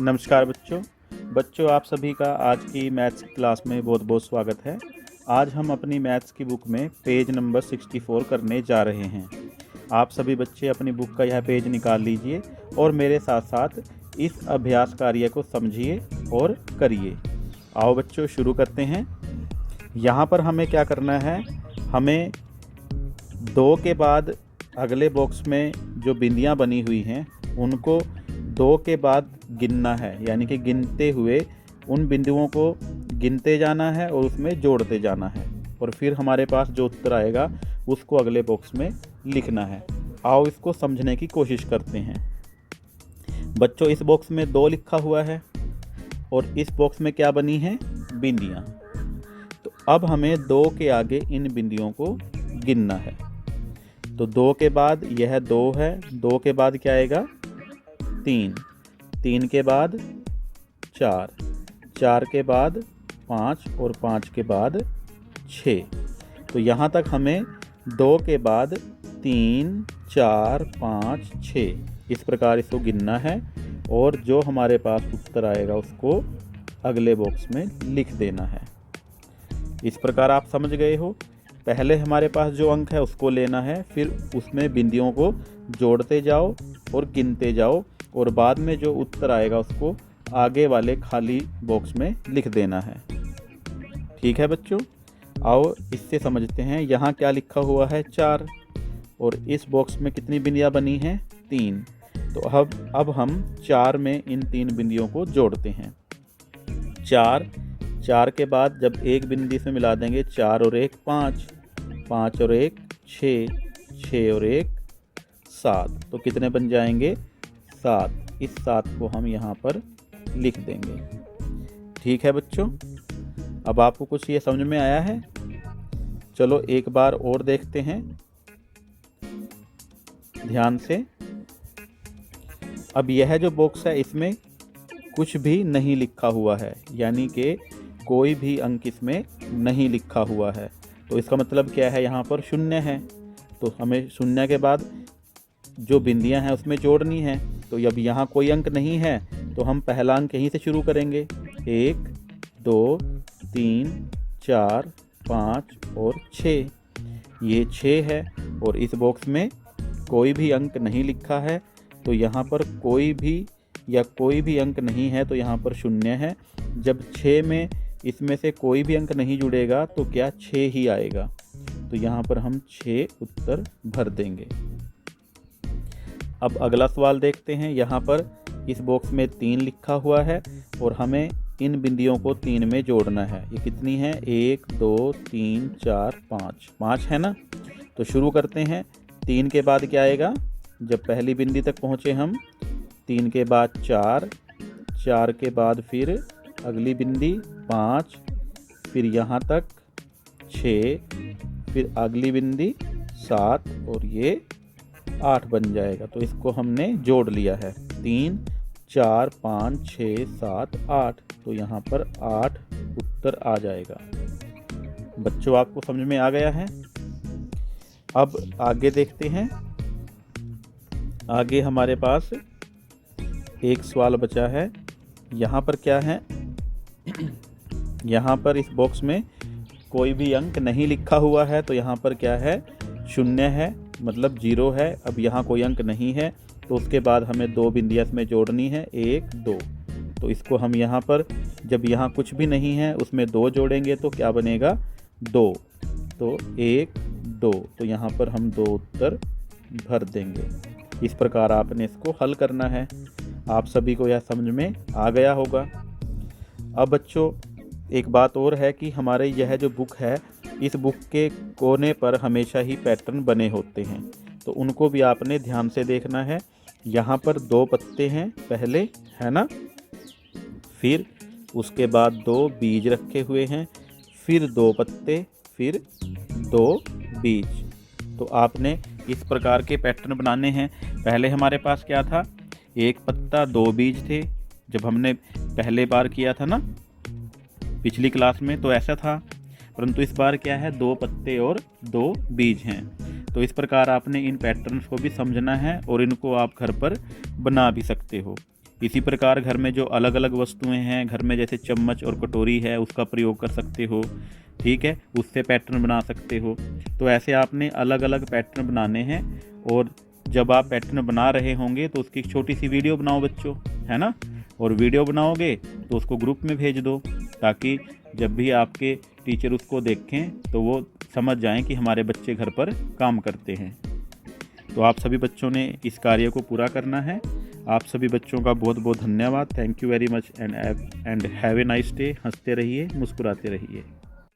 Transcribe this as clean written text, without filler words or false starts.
नमस्कार बच्चों आप सभी का आज की मैथ्स क्लास में बहुत बहुत स्वागत है। आज हम अपनी मैथ्स की बुक में पेज नंबर 64 करने जा रहे हैं। आप सभी बच्चे अपनी बुक का यह पेज निकाल लीजिए और मेरे साथ साथ इस अभ्यास कार्य को समझिए और करिए। आओ बच्चों शुरू करते हैं। यहाँ पर हमें क्या करना है, हमें 2 के बाद अगले बॉक्स में जो बिंदियाँ बनी हुई हैं उनको 2 के बाद गिनना है, यानी कि गिनते हुए उन बिंदुओं को गिनते जाना है और उसमें जोड़ते जाना है और फिर हमारे पास जो उत्तर आएगा उसको अगले बॉक्स में लिखना है। आओ इसको समझने की कोशिश करते हैं। बच्चों इस बॉक्स में 2 लिखा हुआ है और इस बॉक्स में क्या बनी है, बिंदियाँ। तो अब हमें 2 के आगे इन बिंदियों को गिनना है। तो 2 के बाद यह 2 है, 2 के बाद क्या आएगा 3, 3 के बाद 4, 4 के बाद 5 और 5 के बाद 6। तो यहाँ तक हमें 2 के बाद 3, 4, 5, 6 इस प्रकार इसको गिनना है और जो हमारे पास उत्तर आएगा उसको अगले बॉक्स में लिख देना है। इस प्रकार आप समझ गए हो। पहले हमारे पास जो अंक है उसको लेना है, फिर उसमें बिंदियों को जोड़ते जाओ और गिनते जाओ और बाद में जो उत्तर आएगा उसको आगे वाले खाली बॉक्स में लिख देना है। ठीक है बच्चों, आओ इससे समझते हैं। यहाँ क्या लिखा हुआ है 4 और इस बॉक्स में कितनी बिंदियाँ बनी हैं 3। तो अब हम 4 में इन 3 बिंदियों को जोड़ते हैं। 4 के बाद जब एक बिंदी से मिला देंगे 4 और 1 5, 5 और 1 6, 6 और 1 7। तो कितने बन जाएंगे 7। इस 7 को हम यहाँ पर लिख देंगे। ठीक है बच्चों, अब आपको कुछ ये समझ में आया है? चलो एक बार और देखते हैं ध्यान से। अब यह जो बॉक्स है इसमें कुछ भी नहीं लिखा हुआ है, यानी कि कोई भी अंक इसमें नहीं लिखा हुआ है। तो इसका मतलब क्या है, यहाँ पर 0 है। तो हमें 0 के बाद जो बिंदियां हैं उसमें जोड़नी है। तो अब यहाँ कोई अंक नहीं है तो हम पहला अंक यहीं से शुरू करेंगे। 1 2 3 4 5 और 6, ये 6 है और इस बॉक्स में कोई भी अंक नहीं लिखा है। तो यहाँ पर कोई भी अंक नहीं है, तो यहाँ पर 0 है। जब 6 में इसमें से कोई भी अंक नहीं जुड़ेगा तो क्या 6 ही आएगा। तो यहाँ पर हम 6 उत्तर भर देंगे। अब अगला सवाल देखते हैं। यहाँ पर इस बॉक्स में 3 लिखा हुआ है और हमें इन बिंदियों को 3 में जोड़ना है। ये कितनी है 1 2 3 4 5 है ना। तो शुरू करते हैं। 3 के बाद क्या आएगा, जब पहली बिंदी तक पहुँचे हम 3 के बाद 4, 4 के बाद फिर अगली बिंदी 5, फिर यहाँ तक 6, फिर अगली बिंदी 7 और ये 8 बन जाएगा। तो इसको हमने जोड़ लिया है। 3 4 5 6 7 8। तो यहाँ पर 8 उत्तर आ जाएगा। बच्चों आपको समझ में आ गया है? अब आगे देखते हैं। आगे हमारे पास एक सवाल बचा है। यहाँ पर क्या है, यहाँ पर इस बॉक्स में कोई भी अंक नहीं लिखा हुआ है। तो यहाँ पर क्या है 0 है, मतलब 0 है। अब यहाँ कोई अंक नहीं है तो उसके बाद हमें 2 बिंदियाँ इसमें जोड़नी है 1 2। तो इसको हम यहाँ पर, जब यहाँ कुछ भी नहीं है उसमें 2 जोड़ेंगे तो क्या बनेगा 2। तो 1 2। तो यहाँ पर हम 2 उत्तर भर देंगे। इस प्रकार आपने इसको हल करना है। आप सभी को यह समझ में आ गया होगा। अब बच्चों एक बात और है कि हमारे यह जो बुक है, इस बुक के कोने पर हमेशा ही पैटर्न बने होते हैं, तो उनको भी आपने ध्यान से देखना है। यहाँ पर 2 पत्ते हैं पहले, है ना, फिर उसके बाद 2 बीज रखे हुए हैं, फिर 2 पत्ते, फिर 2 बीज। तो आपने इस प्रकार के पैटर्न बनाने हैं। पहले हमारे पास क्या था, 1 पत्ता 2 बीज थे। जब हमने पहले बार किया था ना पिछली क्लास में तो ऐसा था, परंतु इस बार क्या है 2 पत्ते और 2 बीज हैं। तो इस प्रकार आपने इन पैटर्न्स को भी समझना है और इनको आप घर पर बना भी सकते हो। इसी प्रकार घर में जो अलग अलग वस्तुएं हैं घर में, जैसे चम्मच और कटोरी है, उसका प्रयोग कर सकते हो। ठीक है, उससे पैटर्न बना सकते हो। तो ऐसे आपने अलग अलग पैटर्न बनाने हैं, और जब आप पैटर्न बना रहे होंगे तो उसकी एक छोटी सी वीडियो बनाओ बच्चों, है ना। और वीडियो बनाओगे तो उसको ग्रुप में भेज दो, ताकि जब भी आपके टीचर उसको देखें तो वो समझ जाएं कि हमारे बच्चे घर पर काम करते हैं। तो आप सभी बच्चों ने इस कार्य को पूरा करना है। आप सभी बच्चों का बहुत बहुत धन्यवाद। Thank you very much and have a nice day. हंसते रहिए, मुस्कुराते रहिए।